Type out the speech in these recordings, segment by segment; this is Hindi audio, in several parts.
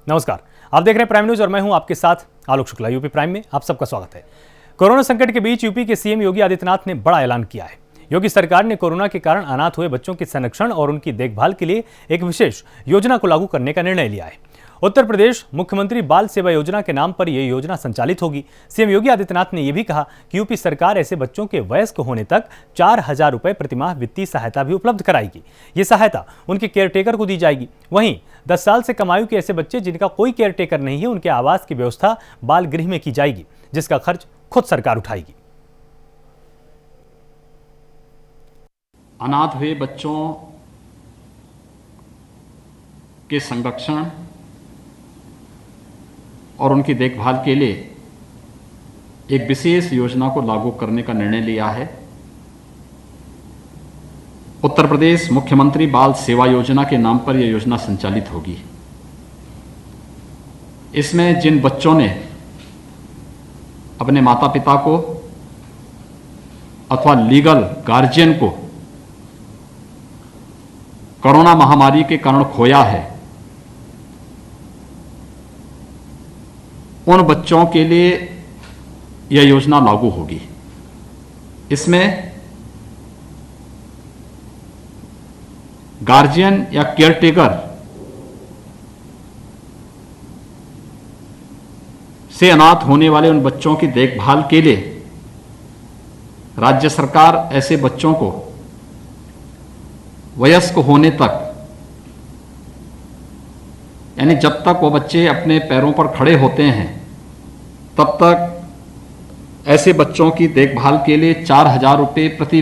नमस्कार, आप देख रहे हैं प्राइम न्यूज और मैं हूं आपके साथ आलोक शुक्ला। यूपी प्राइम में आप सबका स्वागत है। कोरोना संकट के बीच यूपी के सीएम योगी आदित्यनाथ ने बड़ा ऐलान किया है। योगी सरकार ने कोरोना के कारण अनाथ हुए बच्चों के संरक्षण और उनकी देखभाल के लिए एक विशेष योजना को लागू करने का निर्णय लिया है। उत्तर प्रदेश मुख्यमंत्री बाल सेवा योजना के नाम पर यह योजना संचालित होगी। सीएम योगी आदित्यनाथ ने यह भी कहा कि यूपी सरकार ऐसे बच्चों के वयस्क होने तक 4,000 रुपए प्रतिमाह वित्तीय सहायता भी उपलब्ध कराएगी। ये सहायता उनके केयरटेकर को दी जाएगी। वहीं 10 साल से कम आयु के ऐसे बच्चे जिनका कोई केयरटेकर नहीं है, उनके आवास की व्यवस्था बाल गृह में की जाएगी, जिसका खर्च खुद सरकार उठाएगी। अनाथ हुए बच्चों के संरक्षण और उनकी देखभाल के लिए एक विशेष योजना को लागू करने का निर्णय लिया है। उत्तर प्रदेश मुख्यमंत्री बाल सेवा योजना के नाम पर यह योजना संचालित होगी। इसमें जिन बच्चों ने अपने माता पिता को अथवा लीगल गार्जियन को कोरोना महामारी के कारण खोया है, उन बच्चों के लिए यह योजना लागू होगी। इसमें गार्जियन या केयरटेकर से अनाथ होने वाले उन बच्चों की देखभाल के लिए राज्य सरकार ऐसे बच्चों को वयस्क होने तक, यानी जब तक वो बच्चे अपने पैरों पर खड़े होते हैं तब तक ऐसे बच्चों की देखभाल के लिए 4,000 रुपये प्रति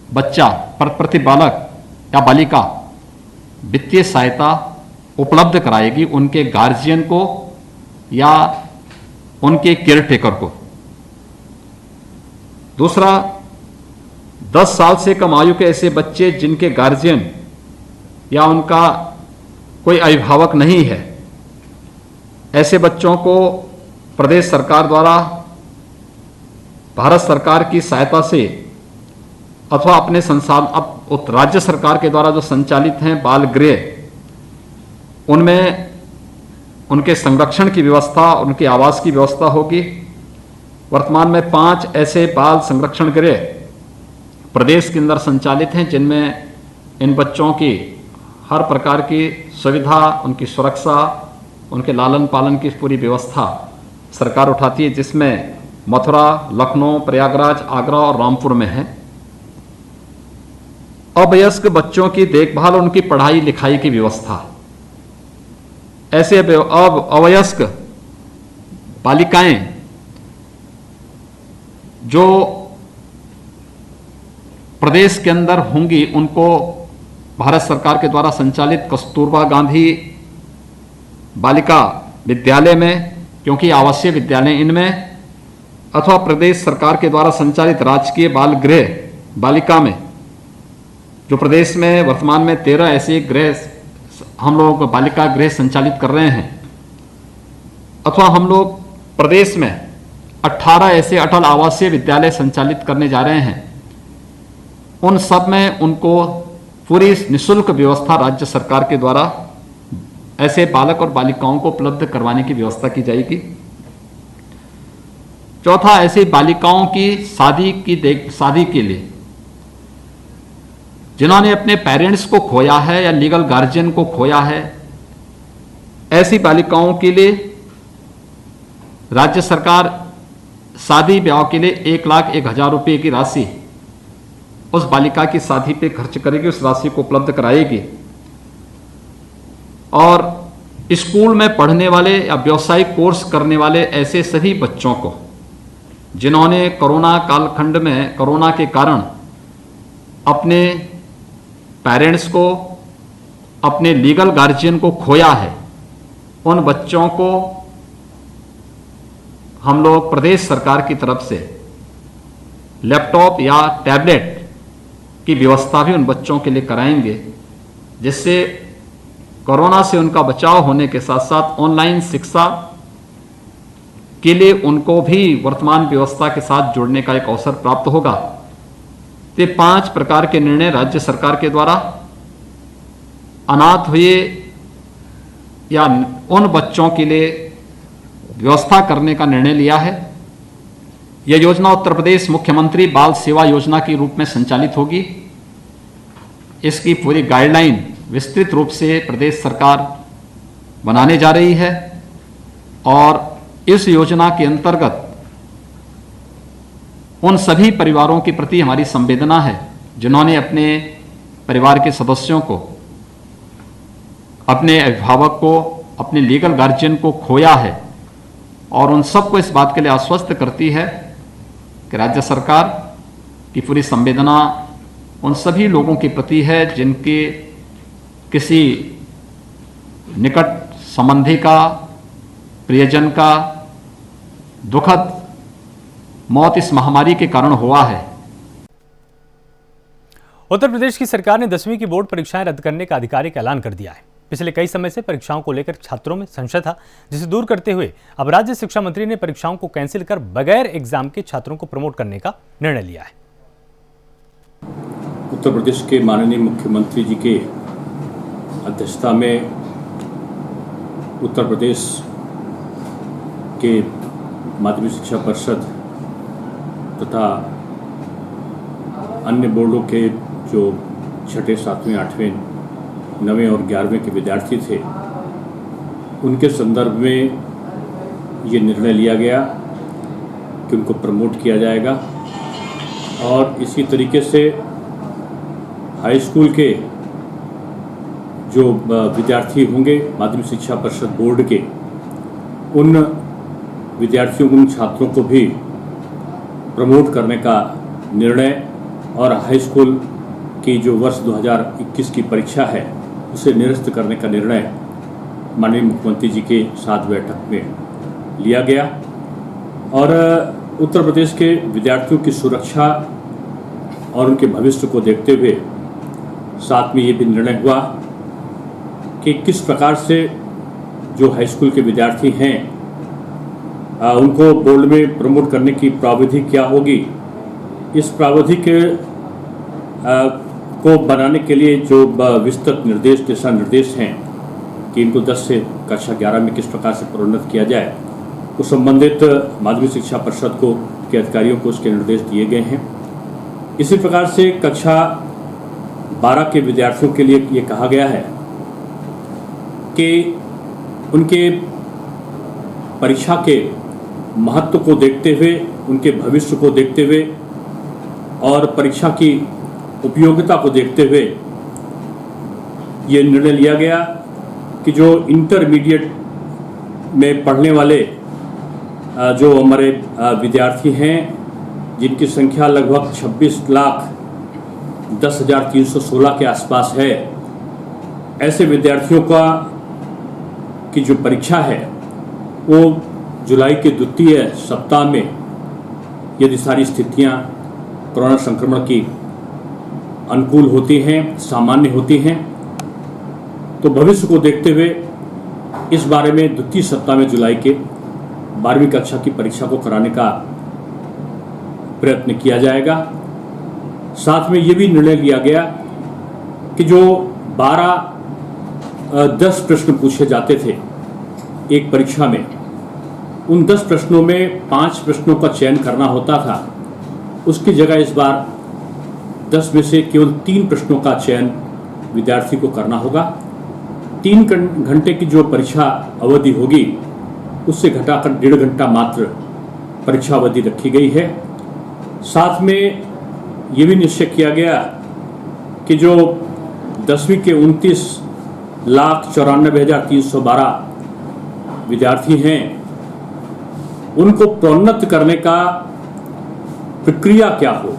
बच्चा प्रति बालक या बालिका वित्तीय सहायता उपलब्ध कराएगी उनके गार्जियन को या उनके केयरटेकर को। दूसरा, 10 साल से कम आयु के ऐसे बच्चे जिनके गार्जियन या उनका कोई अभिभावक नहीं है, ऐसे बच्चों को प्रदेश सरकार द्वारा भारत सरकार की सहायता से अथवा अपने संसाधन राज्य सरकार के द्वारा जो संचालित हैं बाल गृह, उनमें उनके संरक्षण की व्यवस्था, उनके आवास की व्यवस्था होगी। वर्तमान में 5 ऐसे बाल संरक्षण गृह प्रदेश के अंदर संचालित हैं, जिनमें इन बच्चों की हर प्रकार की सुविधा, उनकी सुरक्षा, उनके लालन पालन की पूरी व्यवस्था सरकार उठाती है, जिसमें मथुरा, लखनऊ, प्रयागराज, आगरा और रामपुर में है। अवयस्क बच्चों की देखभाल, उनकी पढ़ाई लिखाई की व्यवस्था, ऐसे अवयस्क बालिकाएं जो प्रदेश के अंदर होंगी, उनको भारत सरकार के द्वारा संचालित कस्तूरबा गांधी बालिका विद्यालय में, क्योंकि आवासीय विद्यालय इनमें, अथवा प्रदेश सरकार के द्वारा संचालित राजकीय बाल गृह बालिका में, जो प्रदेश में वर्तमान में 13 ऐसे गृह हम लोग बालिका गृह संचालित कर रहे हैं, अथवा हम लोग प्रदेश में 18 ऐसे अटल आवासीय विद्यालय संचालित करने जा रहे हैं। उन सब में उनको पूरी निःशुल्क व्यवस्था राज्य सरकार के द्वारा ऐसे बालक और बालिकाओं को उपलब्ध करवाने की व्यवस्था की जाएगी। चौथा, ऐसी बालिकाओं की शादी के लिए जिन्होंने अपने पेरेंट्स को खोया है या लीगल गार्जियन को खोया है, ऐसी बालिकाओं के लिए राज्य सरकार शादी ब्याह के लिए 1,01,000 रुपये की राशि उस बालिका की शादी पे खर्च करेगी, उस राशि को उपलब्ध कराएगी। और स्कूल में पढ़ने वाले या व्यावसायिक कोर्स करने वाले ऐसे सभी बच्चों को जिन्होंने कोरोना कालखंड में कोरोना के कारण अपने पेरेंट्स को, अपने लीगल गार्जियन को खोया है, उन बच्चों को हम लोग प्रदेश सरकार की तरफ से लैपटॉप या टैबलेट की व्यवस्था भी उन बच्चों के लिए कराएंगे, जिससे कोरोना से उनका बचाव होने के साथ साथ ऑनलाइन शिक्षा के लिए उनको भी वर्तमान व्यवस्था के साथ जुड़ने का एक अवसर प्राप्त होगा। ये 5 प्रकार के निर्णय राज्य सरकार के द्वारा अनाथ हुए या उन बच्चों के लिए व्यवस्था करने का निर्णय लिया है। यह योजना उत्तर प्रदेश मुख्यमंत्री बाल सेवा योजना के रूप में संचालित होगी। इसकी पूरी गाइडलाइन विस्तृत रूप से प्रदेश सरकार बनाने जा रही है और इस योजना के अंतर्गत उन सभी परिवारों के प्रति हमारी संवेदना है जिन्होंने अपने परिवार के सदस्यों को, अपने अभिभावक को, अपने लीगल गार्जियन को खोया है, और उन सबको इस बात के लिए आश्वस्त करती है कि राज्य सरकार की पूरी संवेदना उन सभी लोगों के प्रति है जिनके किसी निकट संबंधी का, प्रियजन का दुखद मौत इस महामारी के कारण हुआ है। उत्तर प्रदेश की सरकार ने 10वीं की बोर्ड परीक्षाएं रद्द करने का आधिकारिक ऐलान कर दिया है। पिछले कई समय से परीक्षाओं को लेकर छात्रों में संशय था, जिसे दूर करते हुए अब राज्य शिक्षा मंत्री ने परीक्षाओं को कैंसिल कर बगैर एग्जाम के छात्रों को प्रमोट करने का निर्णय लिया है। उत्तर प्रदेश के माननीय मुख्यमंत्री जी के अध्यक्षता में उत्तर प्रदेश के माध्यमिक शिक्षा परिषद तथा अन्य बोर्डों के जो छठे, सातवें, आठवें, 9वें और 11वें के विद्यार्थी थे, उनके संदर्भ में ये निर्णय लिया गया कि उनको प्रमोट किया जाएगा। और इसी तरीके से हाई स्कूल के जो विद्यार्थी होंगे माध्यमिक शिक्षा परिषद बोर्ड के, उन विद्यार्थियों, उन छात्रों को भी प्रमोट करने का निर्णय और हाई स्कूल की जो वर्ष 2021 की परीक्षा है उसे निरस्त करने का निर्णय माननीय मुख्यमंत्री जी के साथ बैठक में लिया गया। और उत्तर प्रदेश के विद्यार्थियों की सुरक्षा और उनके भविष्य को देखते हुए साथ में ये भी निर्णय हुआ कि किस प्रकार से जो हाई स्कूल के विद्यार्थी हैं उनको बोर्ड में प्रमोट करने की प्रावधि क्या होगी। इस प्रावधि के को बनाने के लिए जो विस्तृत निर्देश, दिशा निर्देश हैं कि इनको 10 से कक्षा 11 में किस प्रकार से प्रोन्नत किया जाए, उस संबंधित माध्यमिक शिक्षा परिषद को के अधिकारियों को उसके निर्देश दिए गए हैं। इसी प्रकार से कक्षा 12 के विद्यार्थियों के लिए ये कहा गया है कि उनके परीक्षा के महत्व को देखते हुए, उनके भविष्य को देखते हुए और परीक्षा की उपयोगिता को देखते हुए ये निर्णय लिया गया कि जो इंटरमीडिएट में पढ़ने वाले जो हमारे विद्यार्थी हैं, जिनकी संख्या लगभग 26,10,316 के आसपास है, ऐसे विद्यार्थियों की जो परीक्षा है वो जुलाई के द्वितीय सप्ताह में, यदि सारी स्थितियां कोरोना संक्रमण की अनुकूल होती हैं, सामान्य होती हैं, तो भविष्य को देखते हुए इस बारे में द्वितीय सप्ताह में जुलाई के 12वीं कक्षा की परीक्षा को कराने का प्रयत्न किया जाएगा। साथ में ये भी निर्णय लिया गया कि जो 10 प्रश्न पूछे जाते थे एक परीक्षा में, उन 10 प्रश्नों में 5 प्रश्नों का चयन करना होता था, उसकी जगह इस बार 10 में से केवल 3 प्रश्नों का चयन विद्यार्थी को करना होगा। 3 घंटे की जो परीक्षा अवधि होगी उससे घटाकर 1.5 घंटा मात्र परीक्षा अवधि रखी गई है। साथ में ये भी निश्चय किया गया कि जो 10वीं के 29,94,312 विद्यार्थी हैं, उनको प्रोन्नत करने का प्रक्रिया क्या हो,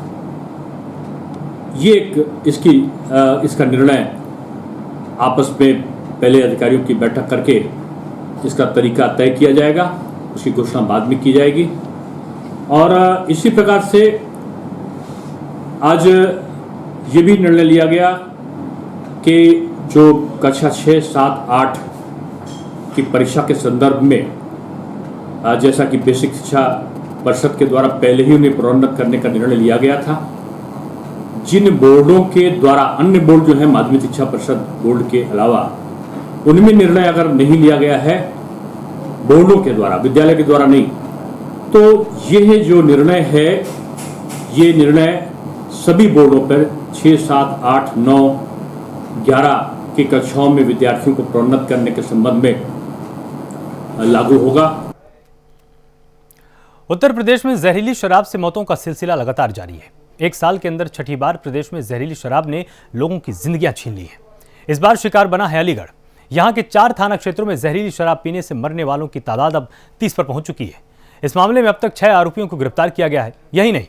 ये इसका निर्णय आपस में पहले अधिकारियों की बैठक करके इसका तरीका तय किया जाएगा, उसकी घोषणा बाद में की जाएगी। और इसी प्रकार से आज ये भी निर्णय लिया गया कि जो कक्षा 6, 7, 8 की परीक्षा के संदर्भ में, जैसा कि बेसिक शिक्षा परिषद के द्वारा पहले ही उन्हें प्रोन्नत करने का निर्णय लिया गया था, जिन बोर्डों के द्वारा अन्य बोर्ड जो है माध्यमिक शिक्षा परिषद बोर्ड के अलावा उनमें निर्णय अगर नहीं लिया गया है बोर्डों के द्वारा, विद्यालय के द्वारा नहीं, तो ये जो निर्णय है, ये निर्णय सभी बोर्डों पर 6, 7, 8, 9, 11 की कक्षाओं में विद्यार्थियों को प्रोन्नत करने के संबंध में लागू होगा। उत्तर प्रदेश में जहरीली शराब से मौतों का सिलसिला लगातार जारी है। एक साल के अंदर छठी बार प्रदेश में जहरीली शराब ने लोगों की जिंदगियां छीन ली हैं। इस बार शिकार बना है अलीगढ़। यहां के 4 थाना क्षेत्रों में जहरीली शराब पीने से मरने वालों की तादाद अब 30 पर पहुंच चुकी है। इस मामले में अब तक 6 आरोपियों को गिरफ्तार किया गया है। यही नहीं,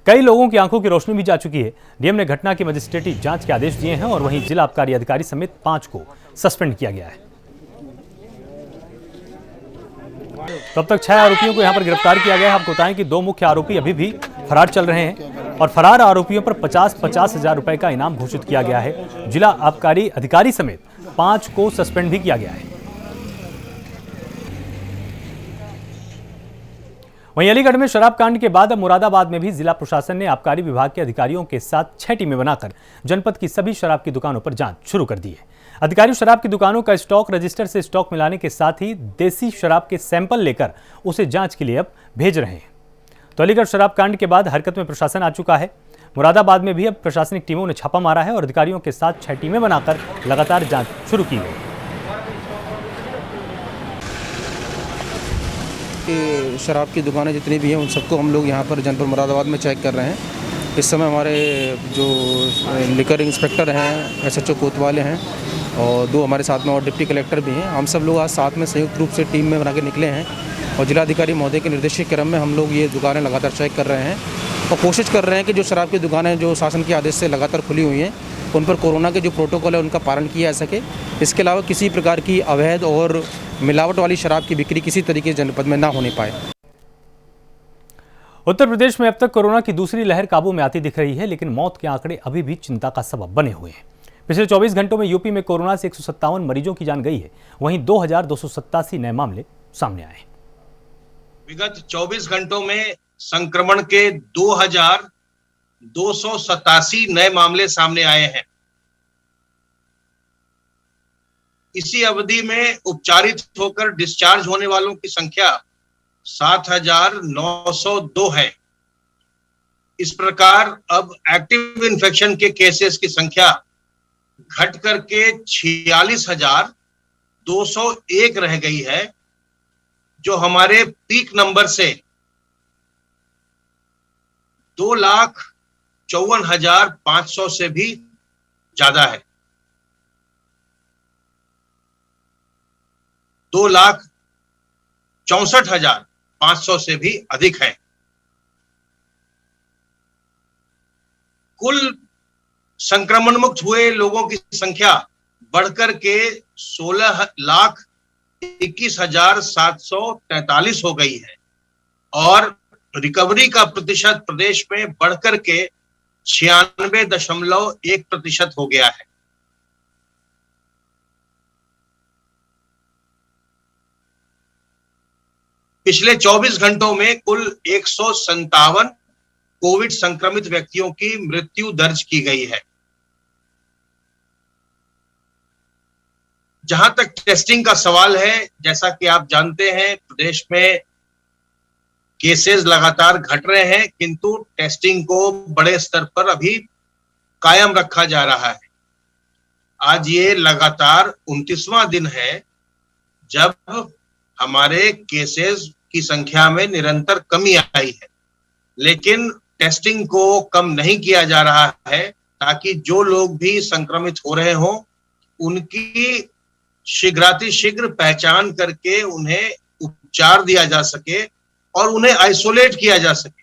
कई लोगों की आंखों की रोशनी भी जा चुकी है। डीएम ने घटना की मजिस्ट्रेटी जांच के आदेश दिए हैं और वहीं जिला आबकारी अधिकारी समेत 5 को सस्पेंड किया गया है। तो अब तक 6 आरोपियों को यहां पर गिरफ्तार किया गया है। आपको बताएं कि 2 मुख्य आरोपी अभी भी फरार चल रहे हैं और फरार आरोपियों पर 50-50 हजार रुपए का इनाम घोषित किया गया है। जिला आबकारी अधिकारी समेत 5 को सस्पेंड भी किया गया है। वहीं अलीगढ़ में शराब कांड के बाद अब मुरादाबाद में भी जिला प्रशासन ने आबकारी विभाग के अधिकारियों के साथ 6 टीमें बनाकर जनपद की सभी शराब की दुकानों पर जांच शुरू कर दी है। अधिकारी शराब की दुकानों का स्टॉक रजिस्टर से स्टॉक मिलाने के साथ ही देसी शराब के सैंपल लेकर उसे जांच के लिए अब भेज रहे हैं। तो अलीगढ़ शराब कांड के बाद हरकत में प्रशासन आ चुका है। मुरादाबाद में भी अब प्रशासनिक टीमों ने छापा मारा है और अधिकारियों के साथ 6 टीमें बनाकर लगातार जांच शुरू की गई। शराब की दुकानें जितनी भी हैं उन सबको हम लोग यहाँ पर जनपद मुरादाबाद में चेक कर रहे हैं। इस समय हमारे जो लिकर इंस्पेक्टर हैं, एसएचओ कोतवाले हैं और 2 हमारे साथ में और डिप्टी कलेक्टर भी हैं। हम सब लोग आज साथ में संयुक्त रूप से टीम में बना के निकले हैं और जिलाधिकारी महोदय के निर्देश के क्रम में हम लोग ये दुकानें लगातार चेक कर रहे हैं और कोशिश कर रहे हैं कि जो शराब की दुकानें जो शासन के आदेश से लगातार खुली हुई हैं उन पर कोरोना के जो प्रोटोकॉल है उनका पालन किया जा सके। इसके अलावा किसी प्रकार की अवैध और मिलावट वाली शराब की बिक्री किसी तरीके से जनपद में ना होने पाए। उत्तर प्रदेश में अब तक कोरोना की दूसरी लहर काबू में आती दिख रही है, लेकिन मौत के आंकड़े अभी भी चिंता का सबब बने हुए हैं। पिछले 24 घंटों में यूपी में कोरोना से 157 मरीजों की जान गई है। वहीं 2287 नए मामले सामने आए। विगत 24 घंटों में संक्रमण के 2287 नए मामले सामने आए हैं। इसी अवधि में उपचारित होकर डिस्चार्ज होने वालों की संख्या 7,902 है। इस प्रकार अब एक्टिव इन्फेक्शन के केसेस की संख्या घट करके 46,201 रह गई है, जो हमारे पीक नंबर से 2,54,500 से भी ज्यादा है। 2,64,500 से भी अधिक है। कुल संक्रमण मुक्त हुए लोगों की संख्या बढ़कर के 16,21,743 हो गई है और रिकवरी का प्रतिशत प्रदेश में बढ़कर के 96.1% हो गया है। पिछले 24 घंटों में कुल 157 कोविड संक्रमित व्यक्तियों की मृत्यु दर्ज की गई है। जहां तक टेस्टिंग का सवाल है, जैसा कि आप जानते हैं प्रदेश में केसेस लगातार घट रहे हैं, किंतु टेस्टिंग को बड़े स्तर पर अभी कायम रखा जा रहा है। आज ये लगातार 29वां दिन है जब हमारे केसेस की संख्या में निरंतर कमी आई है, लेकिन टेस्टिंग को कम नहीं किया जा रहा है ताकि जो लोग भी संक्रमित हो रहे हों उनकी शीघ्रातिशीघ्र पहचान करके उन्हें उपचार दिया जा सके और उन्हें आइसोलेट किया जा सके।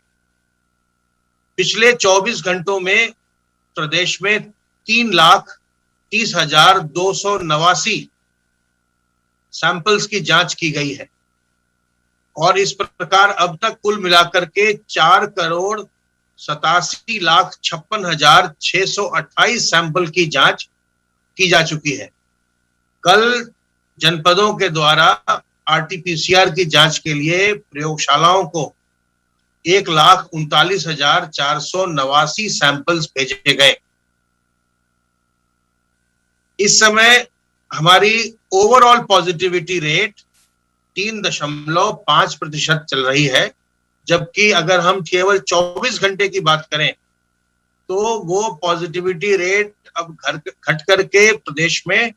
पिछले 24 घंटों में प्रदेश में 3,30,289 सैंपल्स की जांच की गई है और इस प्रकार अब तक कुल मिलाकर के 4,87,56,628 सैंपल की जांच की जा चुकी है। कल जनपदों के द्वारा आरटीपीसीआर की जांच के लिए प्रयोगशालाओं को 1,39,489 सैंपल्स भेजे गए। इस समय हमारी ओवरऑल पॉजिटिविटी रेट 3.5% चल रही है, जबकि अगर हम केवल 24 घंटे की बात करें तो वो पॉजिटिविटी रेट अब घट करके प्रदेश में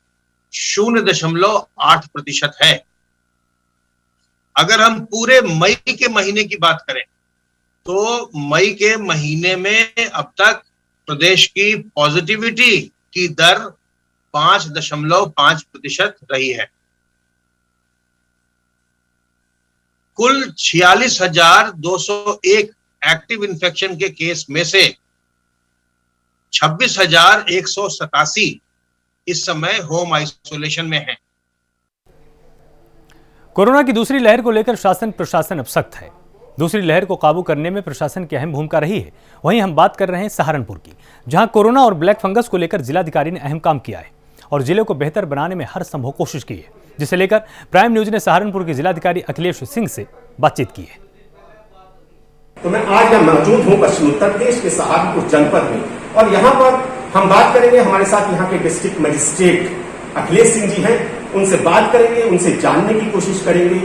0.8% है। अगर हम पूरे मई के महीने की बात करें तो मई के महीने में अब तक प्रदेश की पॉजिटिविटी की दर 5.5% रही है। कुल 46,201 एक्टिव इन्फेक्शन के केस में से 26,187 इस समय होम आइसोलेशन में हैं। कोरोना की दूसरी लहर को लेकर शासन प्रशासन अब सख्त है। दूसरी लहर को काबू करने में प्रशासन की अहम भूमिका रही है। वहीं हम बात कर रहे हैं सहारनपुर की, जहां कोरोना और ब्लैक फंगस को लेकर जिलाधिकारी ने अहम काम किया है और जिले को बेहतर बनाने में हर संभव कोशिश की है, जिसे लेकर प्राइम न्यूज ने सहारनपुर के जिलाधिकारी अखिलेश सिंह से बातचीत की है। तो मैं आज यहाँ मौजूद हूँ पश्चिमी उत्तर प्रदेश के सहारनपुर जनपद में, और यहाँ पर हम बात करेंगे, हमारे साथ यहाँ के डिस्ट्रिक्ट मजिस्ट्रेट अखिलेश सिंह जी हैं, उनसे बात करेंगे, उनसे जानने की कोशिश करेंगे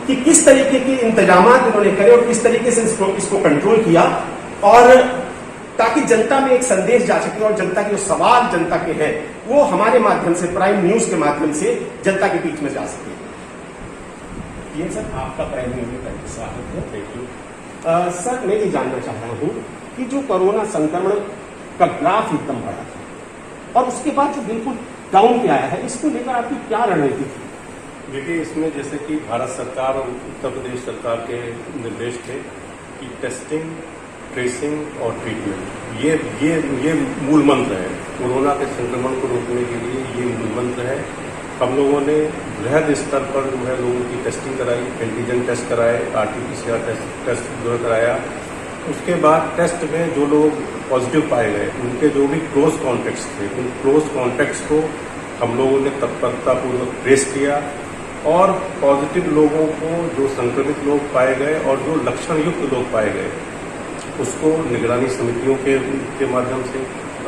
कि किस तरीके के इंतजाम उन्होंने करे और किस तरीके से इसको कंट्रोल किया, और ताकि जनता में एक संदेश जा सके और जनता के जो सवाल जनता के हैं वो हमारे माध्यम से, प्राइम न्यूज के माध्यम से जनता के बीच में जा सके। ये सर आपका प्राइम न्यूज में स्वागत है। Thank you. सर मैं ये जानना चाहता हूँ कि जो कोरोना संक्रमण का ग्राफ एकदम बढ़ा था और उसके बाद जो बिल्कुल डाउन पे आया है, इसको लेकर आपकी क्या रणनीति थी? देखिए, इसमें जैसे कि भारत सरकार और उत्तर प्रदेश सरकार के निर्देश थे कि टेस्टिंग, ट्रेसिंग और ट्रीटमेंट ये मूल मंत्र है। कोरोना के संक्रमण को रोकने के लिए ये मूल मंत्र है। हम लोगों ने वृहद स्तर पर जो है लोगों की टेस्टिंग कराई, एंटीजन टेस्ट कराए, RT-PCR टेस्ट जो है कराया। उसके बाद टेस्ट में जो लोग पॉजिटिव पाए गए, उनके जो भी क्लोज कॉन्टैक्ट्स थे, उन क्लोज कॉन्टैक्ट्स को हम लोगों ने तत्परतापूर्वक ट्रेस किया और पॉजिटिव लोगों को, जो संक्रमित लोग पाए गए और जो लक्षण युक्त लोग पाए गए, उसको निगरानी समितियों के माध्यम से,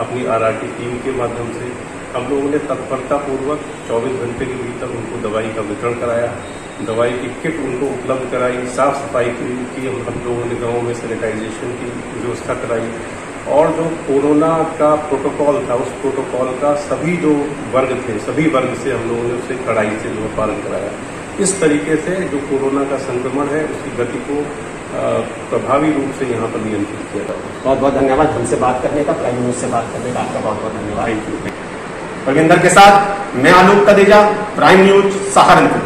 अपनी RRT टीम के माध्यम से हम लोगों ने तत्परतापूर्वक 24 घंटे के भीतर उनको दवाई का वितरण कराया, दवाई की किट उनको उपलब्ध कराई, साफ सफाई की हम लोगों ने गाँव में सैनिटाइजेशन की व्यवस्था कराई, और जो कोरोना का प्रोटोकॉल था उस प्रोटोकॉल का सभी जो वर्ग थे, सभी वर्ग से हम लोगों ने उससे कड़ाई से जो पालन कराया। इस तरीके से जो कोरोना का संक्रमण है उसकी गति को प्रभावी रूप से यहाँ पर नियंत्रित किया जाए। बहुत बहुत धन्यवाद हमसे बात करने का, प्राइम न्यूज से बात करने का आपका बहुत बहुत धन्यवाद। परविंदर के साथ मैं आलोक तदेजा, प्राइम न्यूज सहारनपुर।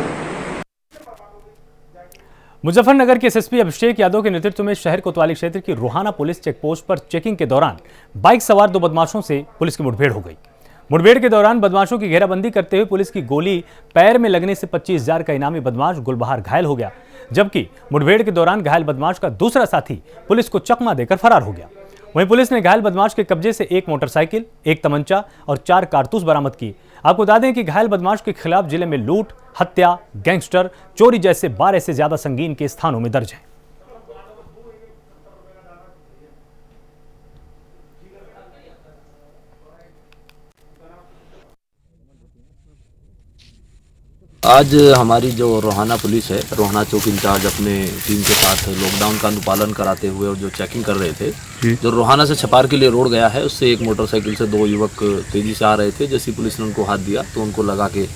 मुजफ्फरनगर के एसएसपी अभिषेक यादव के नेतृत्व में शहर कोतवाली क्षेत्र की रोहाना पुलिस चेकपोस्ट पर चेकिंग के दौरान बाइक सवार 2 बदमाशों से पुलिस की मुठभेड़ हो गई। मुठभेड़ के दौरान बदमाशों की घेराबंदी करते हुए पुलिस की गोली पैर में लगने से 25,000 का इनामी बदमाश गुलबहार घायल हो गया, जबकि मुठभेड़ के दौरान घायल बदमाश का दूसरा साथी पुलिस को चकमा देकर फरार हो गया। वहीं पुलिस ने घायल बदमाश के कब्जे से 1 मोटरसाइकिल, 1 तमंचा और 4 कारतूस बरामद की। आपको बता दें कि घायल बदमाश के खिलाफ जिले में लूट, हत्या, गैंगस्टर, चोरी जैसे 12 से ज्यादा संगीन केस थानों में दर्ज हैं। आज हमारी जो रोहाना पुलिस है, रोहाना चौक इंचार्ज अपने टीम के साथ लॉकडाउन का अनुपालन कराते हुए और जो चेकिंग कर रहे थे, जो रोहाना से छपार के लिए रोड गया है, उससे एक मोटरसाइकिल से 2 युवक तेजी से आ रहे थे। जैसे पुलिस ने उनको हाथ दिया तो उनको लगा के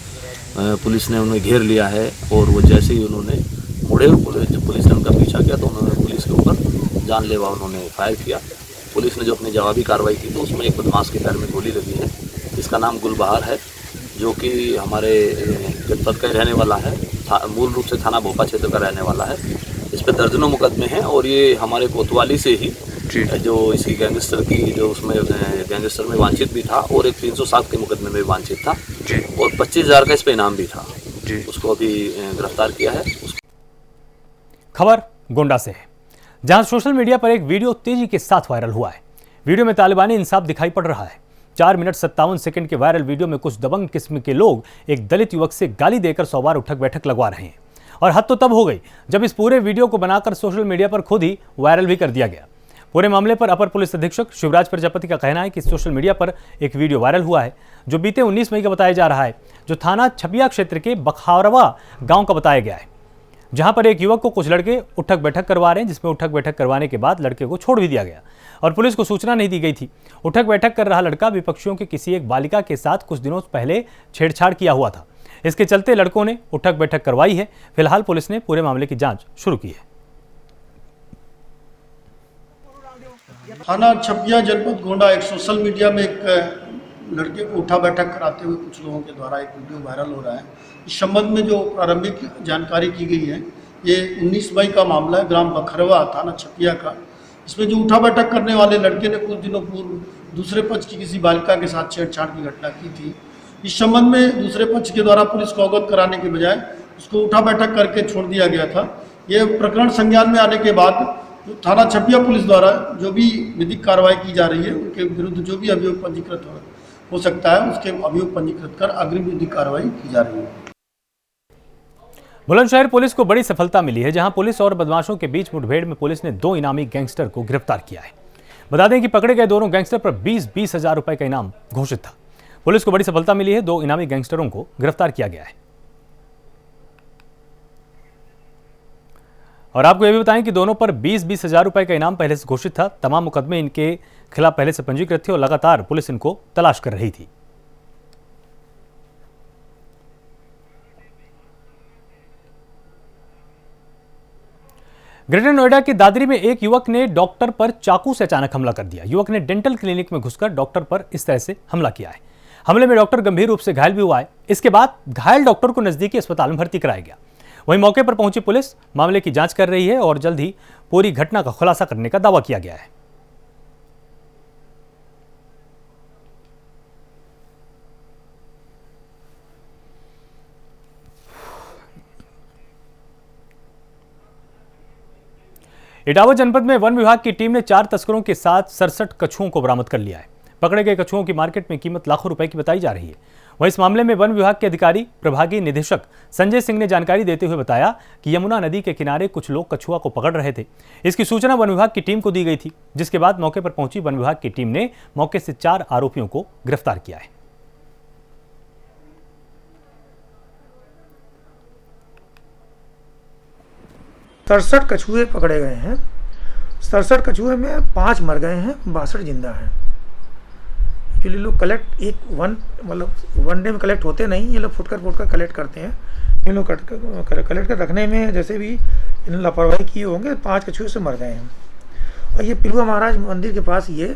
पुलिस ने उन्हें घेर लिया है, और वो जैसे ही उन्होंने मुड़े, पुलिस ने उनका पीछा किया तो उन्होंने पुलिस के ऊपर जानलेवा उन्होंने फायर किया। पुलिस ने जो अपनी जवाबी कार्रवाई की तो उसमें एक बदमाश के पैर में गोली लगी है। इसका नाम गुलबहार है, जो कि हमारे जनपद का रहने वाला है, मूल रूप से थाना भोपा क्षेत्र का रहने वाला है। इस पर दर्जनों मुकदमे हैं और ये हमारे कोतवाली से ही जो इसकी गैंगस्टर की जो उसमें गैंगस्टर में वांछित भी था और एक 307 के मुकदमे में वांछित था और 25,000 का इस पर इनाम भी था। उसको अभी गिरफ्तार किया है। खबर गोंडा से है, जहां सोशल मीडिया पर एक वीडियो तेजी के साथ वायरल हुआ है। वीडियो में तालिबानी इंसाफ दिखाई पड़ रहा है। 4 मिनट 57 सेकंड के वायरल वीडियो में कुछ दबंग किस्म के लोग एक दलित युवक से गाली देकर 100 बार उठक बैठक लगवा रहे हैं। और हद तो तब हो गई जब इस पूरे वीडियो को बनाकर सोशल मीडिया पर खुद ही वायरल भी कर दिया गया। पूरे मामले पर अपर पुलिस अधीक्षक शिवराज प्रजापति का कहना है कि सोशल मीडिया पर एक वीडियो वायरल हुआ है जो बीते 19 मई का बताया जा रहा है, जो थाना छपिया क्षेत्र के बखारवा गांव का बताया गया है, जहां पर एक युवक को कुछ लड़के उठक बैठक करवा रहे हैं, जिसमें उठक बैठक करवाने के बाद लड़के को छोड़ भी दिया गया और पुलिस को सूचना नहीं दी गई थी। उठक बैठक कर रहा लड़का विपक्षियों के किसी एक बालिका के साथ कुछ दिनों पहले छेड़छाड़ किया हुआ था। इसके चलते लड़कों ने उठक बैठक करवाई है। फिलहाल पुलिस ने पूरे मामले की जांच शुरू की है। थाना छपिया जनपद गोंडा एक सोशल मीडिया में एक लड़के को उठा बैठक कराते हुए कुछ लोगों के द्वारा एक वीडियो वायरल हो रहा है। इस संबंध में जो प्रारंभिक जानकारी की गई है, ये 19 मई का मामला है, ग्राम बखरवा थाना छपिया का। इसमें जो उठा बैठक करने वाले लड़के ने कुछ दिनों पूर्व दूसरे पक्ष की किसी बालिका के साथ छेड़छाड़ की घटना की थी। इस संबंध में दूसरे पक्ष के द्वारा पुलिस को अवगत कराने के बजाय उसको उठा बैठक करके छोड़ दिया गया था। ये प्रकरण संज्ञान में आने के बाद थाना छपिया पुलिस द्वारा जो भी विधिक कार्रवाई की जा रही है, उनके विरुद्ध जो भी अभियोग पंजीकृत हो सकता है, उसके अभियोग पंजीकृत कर अग्रिम विधिक कार्रवाई की जा रही है। बुलंदशहर पुलिस को बड़ी सफलता मिली है, जहां पुलिस और बदमाशों के बीच मुठभेड़ में पुलिस ने 2 इनामी गैंगस्टर को गिरफ्तार किया है। बता दें कि पकड़े गए दोनों गैंगस्टर पर 20-20 हजार रुपए का इनाम घोषित था। पुलिस को बड़ी सफलता मिली है, 2 इनामी गैंगस्टरों को गिरफ्तार किया गया है। और आपको यह भी बताएं कि दोनों पर 20-20 हजार रुपए का इनाम पहले से घोषित था। तमाम मुकदमे इनके खिलाफ पहले से पंजीकृत थे और लगातार पुलिस इनको तलाश कर रही थी। ग्रेटर नोएडा के दादरी में एक युवक ने डॉक्टर पर चाकू से अचानक हमला कर दिया। युवक ने डेंटल क्लिनिक में घुसकर डॉक्टर पर इस तरह से हमला किया है। हमले में डॉक्टर गंभीर रूप से घायल भी हुआ है। इसके बाद घायल डॉक्टर को नजदीकी अस्पताल में भर्ती कराया गया। वहीं मौके पर पहुंची पुलिस मामले की जांच कर रही है और जल्द ही पूरी घटना का खुलासा करने का दावा किया गया है। इटावा जनपद में वन विभाग की टीम ने 4 तस्करों के साथ 67 कछुओं को बरामद कर लिया है। पकड़े गए कछुओं की मार्केट में कीमत लाखों रुपए की बताई जा रही है। वहीं इस मामले में वन विभाग के अधिकारी प्रभागीय निदेशक संजय सिंह ने जानकारी देते हुए बताया कि यमुना नदी के किनारे कुछ लोग कछुआ को पकड़ रहे थे। इसकी सूचना वन विभाग की टीम को दी गई थी, जिसके बाद मौके पर पहुंची वन विभाग की टीम ने मौके से 4 आरोपियों को गिरफ्तार किया है। सरसठ कछुए पकड़े गए हैं। 67 कछुए में 5 मर गए हैं, 62 जिंदा हैं। एक्चुअली लोग कलेक्ट वन डे में कलेक्ट होते नहीं, ये लोग फुटकर कलेक्ट करते हैं। इन लोग कलेक्ट कर रखने में जैसे भी इन लापरवाही किए होंगे, 5 कछुए से मर गए हैं। और ये पिलुआ महाराज मंदिर के पास ये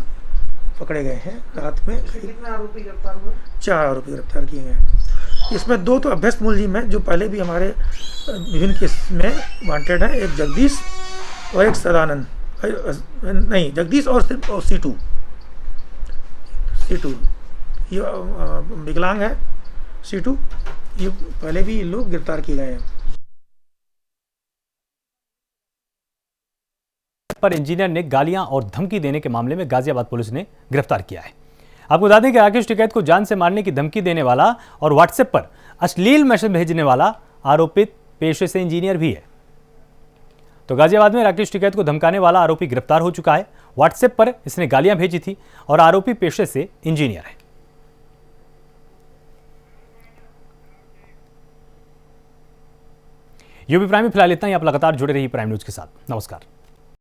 पकड़े गए हैं रात में। कितने आरोपी गिरफ्तार हुए? 4 आरोपी गिरफ्तार किए गए हैं। इसमें 2 तो अभ्यस्त मुलजिम हैं जो पहले भी हमारे विभिन्न केस में वांटेड हैं। एक जगदीश और एक सदानंद, नहीं जगदीश और C2 ये विकलांग है। C2 ये पहले भी लोग गिरफ्तार किए गए हैं। पर इंजीनियर ने गालियां और धमकी देने के मामले में गाजियाबाद पुलिस ने गिरफ्तार किया है। आपको बता दें कि राकेश टिकैत को जान से मारने की धमकी देने वाला और व्हाट्सएप पर अश्लील मैसेज भेजने वाला आरोपित पेशे से इंजीनियर भी है। तो गाजियाबाद में राकेश टिकैत को धमकाने वाला आरोपी गिरफ्तार हो चुका है। व्हाट्सएप पर इसने गालियां भेजी थी और आरोपी पेशे से इंजीनियर है। यूपी प्राइम में फिलहाल इतना ही। आप लगातार जुड़े रहिए प्राइम न्यूज के साथ। नमस्कार।